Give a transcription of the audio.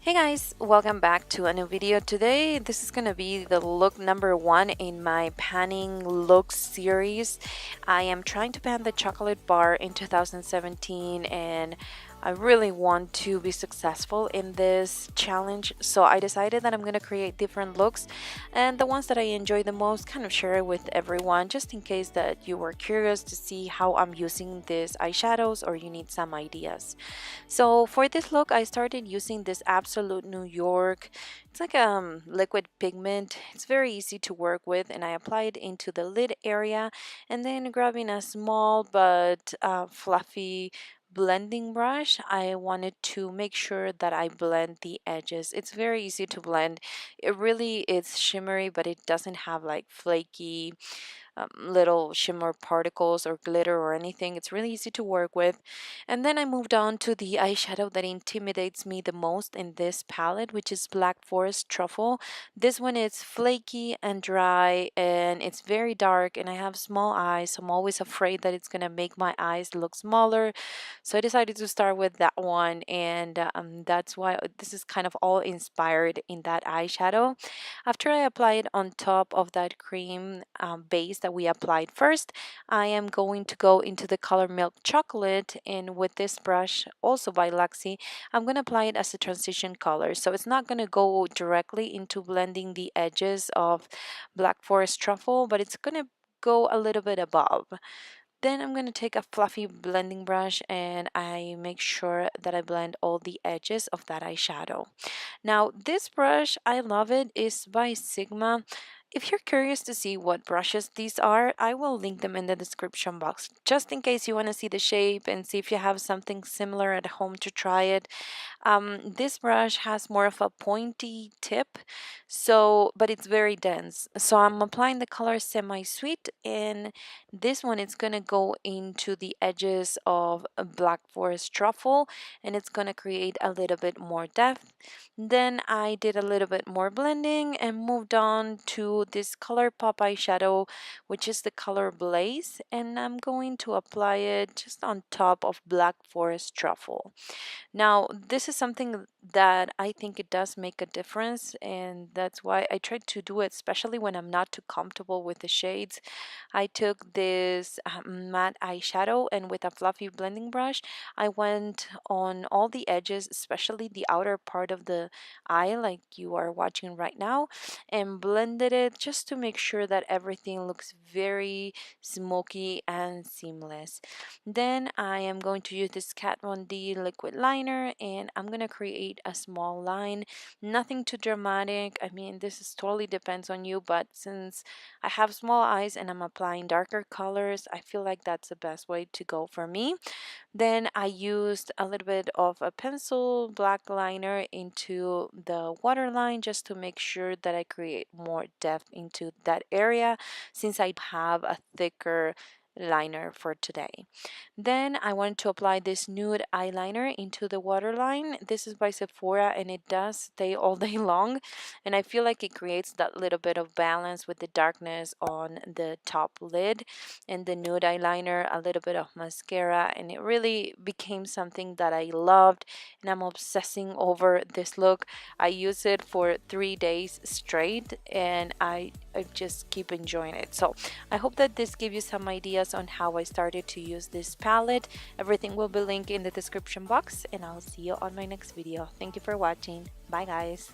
Hey guys, welcome back to a new video. Today this is gonna be the look number 1 in my panning look series. I am trying to pan the chocolate bar in 2017 and I really want to be successful in this challenge, so I decided that I'm going to create different looks, and the ones that I enjoy the most kind of share it with everyone, just in case that you were curious to see how I'm using these eyeshadows or you need some ideas. So for this look I started using this Absolute New York. It's like a liquid pigment. It's very easy to work with, and I applied into the lid area, and then grabbing a small but fluffy blending brush, I wanted to make sure that I blend the edges. It's very easy to blend. It really is shimmery, but it doesn't have like flaky little shimmer particles or glitter or anything. It's really easy to work with. And then I moved on to the eyeshadow that intimidates me the most in this palette, which is Black Forest Truffle. This one is flaky and dry, and it's very dark, and I have small eyes, so I'm always afraid that it's gonna make my eyes look smaller. So I decided to start with that one, and that's why this is kind of all inspired in that eyeshadow. After I apply it on top of that cream base that we applied first, I am going to go into the color Milk Chocolate, and with this brush, also by Luxie, I'm going to apply it as a transition color. So it's not going to go directly into blending the edges of Black Forest Truffle, but it's going to go a little bit above. Then I'm going to take a fluffy blending brush and I make sure that I blend all the edges of that eyeshadow. Now this brush, I love it, is by Sigma. If you're curious to see what brushes these are, I will link them in the description box, just in case you want to see the shape and see if you have something similar at home to try it. This brush has more of a pointy tip, but it's very dense. So I'm applying the color Semi-Sweet, and this one is going to go into the edges of a Black Forest Truffle, and it's going to create a little bit more depth. Then I did a little bit more blending and moved on to this ColourPop eyeshadow, which is the color Blaze, and I'm going to apply it just on top of Black Forest Truffle. Now, this is something that I think it does make a difference, and that's why I try to do it, especially when I'm not too comfortable with the shades. I took this matte eyeshadow, and with a fluffy blending brush, I went on all the edges, especially the outer part of the eye, like you are watching right now, and blended it just to make sure that everything looks very smoky and seamless. Then I am going to use this Kat Von D liquid liner, and I'm going to create a small line. Nothing too dramatic. I mean, this is totally depends on you, but since I have small eyes and I'm applying darker colors, I feel like that's the best way to go for me. Then I used a little bit of a pencil black liner into the waterline just to make sure that I create more depth into that area, since I have a thicker liner for today. Then I wanted to apply this nude eyeliner into the waterline. This is by Sephora, and it does stay all day long, and I feel like it creates that little bit of balance with the darkness on the top lid, and the nude eyeliner, a little bit of mascara, and it really became something that I loved, and I'm obsessing over this look. I use it for 3 days straight, and I just keep enjoying it. So I hope that this gave you some ideas on how I started to use this palette. Everything will be linked in the description box, and I'll see you on my next video. Thank you for watching. Bye guys.